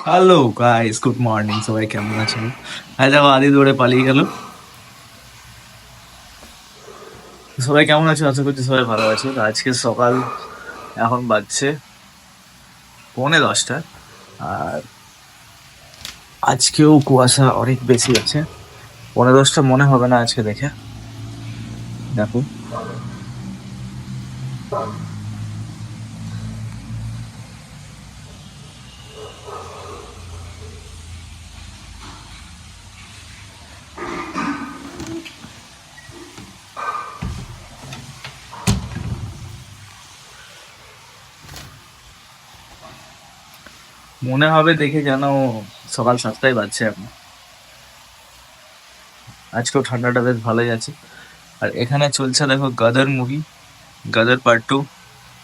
Hello guys, good morning. সবাই কেমন আছেন? আজ দেখো আদি দৌড়ে পালিয়ে গেল। সবাই কেমন আছো? আশা করছি সবাই ভালো আছো। তো আজকে সকাল এখন বাজছে 9:45। আর আজকেও কুয়াশা অনেক বেশি আছে। 9:10 মনে হবে না আজকে দেখে। দেখো, মনে হবে দেখে যেন সকাল 7টাই বাজছে এখন। আজকেও ঠান্ডাটা বেশ ভালোই আছে। আর এখানে চলছে দেখো গাদার মুভি, গাদার পার্ট 2।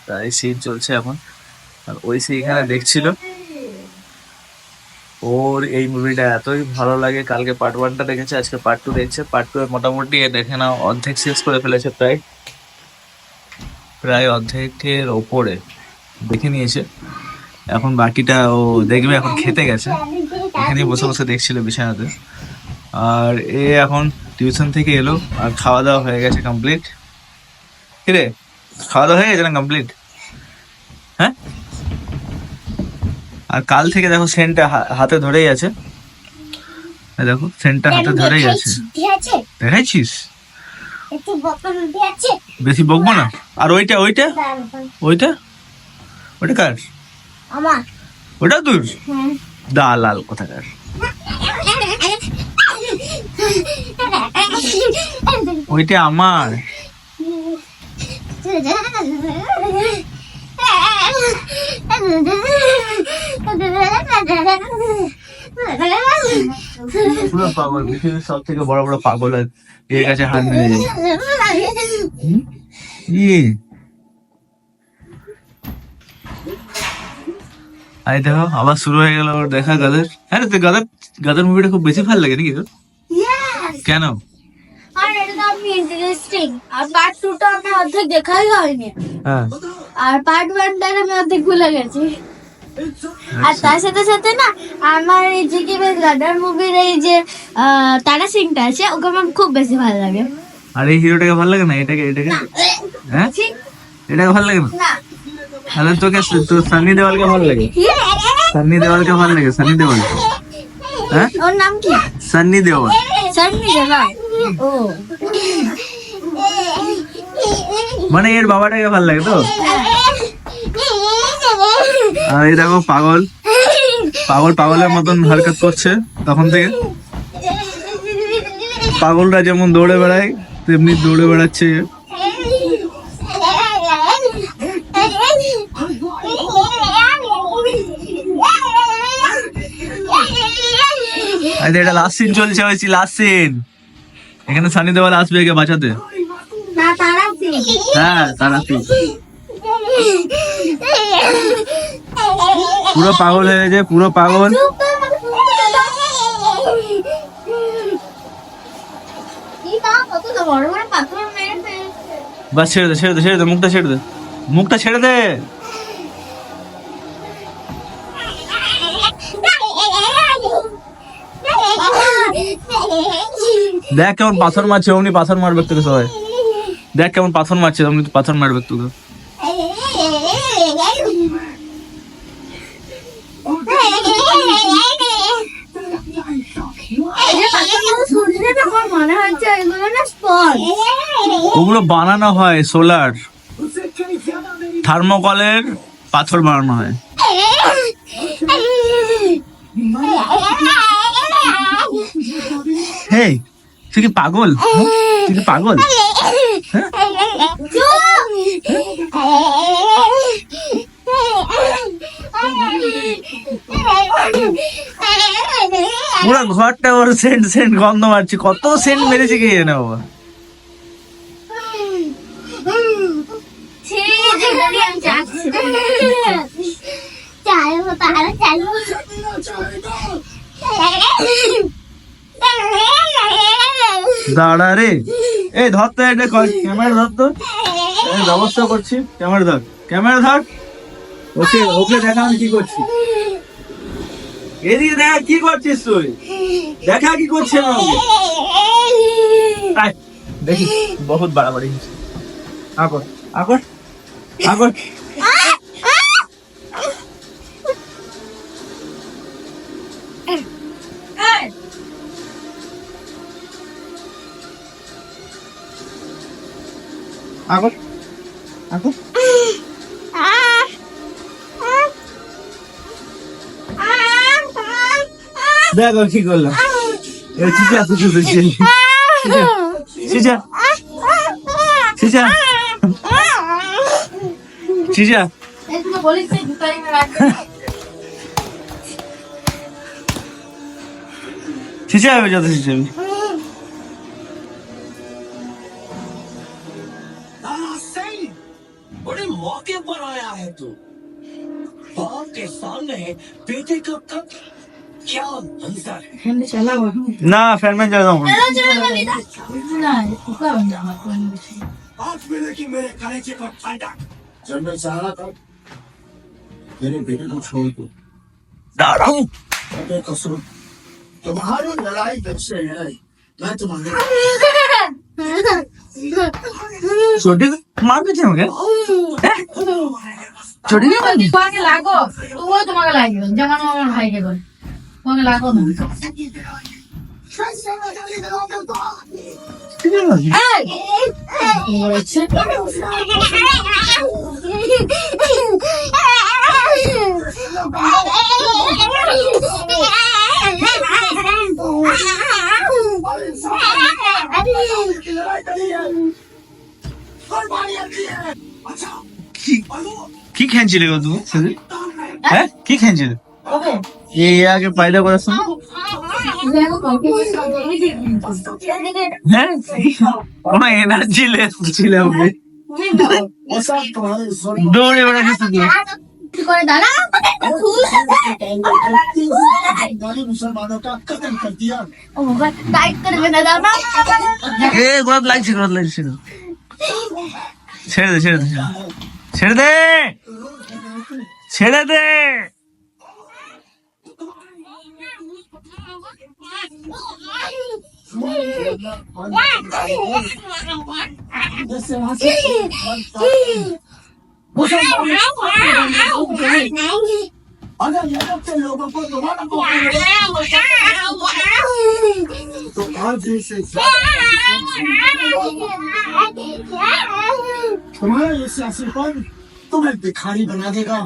তাই সিন চলছে এখন। আর ওই সে এখানে দেখছিল, ওর এই মুভিটা এতই ভালো লাগে। কালকে পার্ট 1টা দেখেছে, আজকে পার্ট 2 দেখছে। পার্ট 2 এ মোটামুটি দেখে নাও অর্ধেক শেষ করে ফেলেছে, প্রায় প্রায় অর্ধেকের ওপরে দেখে নিয়েছে। এখন বাকিটা ও দেখবে। এখন খেতে গেছে, এখানেই বসে বসে দেখছিল বিছানাতে। আর এ এখন টিউশন থেকে এলো, আর খাওয়া দাওয়া হয়ে গেছে কমপ্লিট। কিরে, খাওয়া দাওয়া হয়ে গেছে না কমপ্লিট? হ্যাঁ। আর কাল থেকে দেখো সেন্টটা হাতে ধরেই আছে। এই দেখো সেন্টটা হাতে ধরেই আছে। দেখাইছিস? বেশি বকবো না। আর ওইটা ওইটা ওইটা ওইটা কার? আমার। ওটা তোর? দালাল কোথাকার। ওইটা আমার। পুরো পাগল, পৃথিবীর সব থেকে বড় বড় পাগল এর কাছে হাত মেরে যায়। আরে দেখো আবার শুরু হয়ে গেল ওর দেখা গাদার। হ্যাঁ তুই গাদার গাদার মুভিটা খুব বেশি ভালো লাগে নাকি তোর? কেন? আর এটা তো আমি ইন্টারেস্টিং। আর পার্ট 2টা আমি অর্ধেক দেখাই হয়নি। হ্যাঁ। আর পার্ট 1টা আমি অর্ধেক ভুলে গেছি। আর তার সাথে সাথে না, আমার এই যে কি গাদার মুভির এই যে তারা সিংটা আছে, ওকে আমার খুব বেশি ভালো লাগে। আর এই হিরোটাকে ভালো লাগে না? এটাকে এটাকে হ্যাঁ, এটাকে ভালো লাগে না? না। তাহলে তোকে তোর সান্নি দেওয়ালকে ভালো লাগে? সান্নি দেওয়ালকে ভালো লাগে? সান্নি দেওয়াল? হ্যাঁ, ওর নাম কি? সান্নি দেওয়াল। সান্নি দেওয়াল। ও মানে এর বাবাটাকে ভালো লাগে তো? আর এই দেখো পাগল পাগল পাগলের মতন হারকাত করছে তখন থেকে। পাগলরা যেমন দৌড়ে বেড়ায় তেমনি দৌড়ে বেড়াচ্ছে। আরে এটা লাস্ট সিন চলছে, হয়েছি লাস্ট সিন। এখানে সানি দেওয়াল আসবে একে বাঁচাতে। না, তারা সিং। হ্যাঁ, তারা সিং পুরো পাগল হয়ে গেছে, পুরো পাগল। বাস ছেড়ে দে, ছেড়ে দে, ছেড়ে দে, মুখটা ছেড়ে দে, মুখটা ছেড়ে দে। দেখ কেমন পাথর মারছে, অমনি পাথর মারবে তোকে সবাই। দেখ কেমন পাথর মারছে, অমনি পাথর মারবে তোকে। ওগুলো বানানো হয় সোলার থার্মোকলের পাথর বানানো হয়। হেই, তুই কি পাগল? তুই কি পাগল? পুরো ঘরটা ওর সেন্ট সেন্ট গন্ধ মারছে। কত সেন্ট মেরেছে কে জানে বাবা। দাঁড়া রে, এই ধর তো, এটা ক্যামেরা ধর তো, ব্যবস্থা করছি। ক্যামেরা ধর, ক্যামেরা ধর। ওকে ওকে দেখা আমি কি করছি। এদিকে দেখা কি করছিস তুই, দেখা কি করছিস আমাকে। আয়, দেখি বহুত বাড়াবাড়ি হচ্ছে। আগর আগর আগর আগর আগর দেখো কি করলাম। চিচা চিচা চিচা চিচা চিচা হবে যত চিচাবি। बड़े मौके पर आया है तू। बाप के सामने बेटे का कत्ल, क्या मंजर है। না ফ্যান ম্যান যাও आज मिले कि मेरे कलेजे का ठंडा। जब मैं चाहा था मेरे बेटे को छोड़ दो, দাঁড়াও। कसूर तुम्हारी लड़ाई जब से है मैं तुम्हारे छोटी मार দিচ্ছে আমাকে। छोटी তোমাকে লাগো ও তোমাকে লাগবে যেমন আমার ভাইকে বল তোমাকে লাগো না এই বলেছে কি খেলছিলে গো তুমি সেদিন? হ্যাঁ কি খেলছিলে? এই আগে পায়দা করার সময় হ্যাঁ কোনো এনার্জি লেস ছিল আপনি দৌড়ে বেড়াচ্ছিস তুমি। কি করে দাঁড়া मुसलमानों का कत्ल कर दिया। ও বাবা টাইট করবে না দাঁড়া এ গদ লাগছে ছেড়ে দে ছেড়ে দে ছেড়ে দে ছেড়ে দে। अगर यहाँ के लोगों को दोबारा तो आज से तुम्हारा ये सियासीपन तुम्हें भिखारी बना देगा।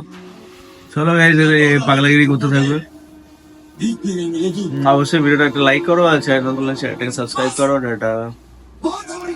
চলো গাইস পাগলাগিরি করতে থাকবে। भीख भी नहीं मिलेगी। অবশ্যই ভিডিওটা একটা লাইক করো আর চ্যানেলটাকে সাবস্ক্রাইব করো। এটা बहुत हमारी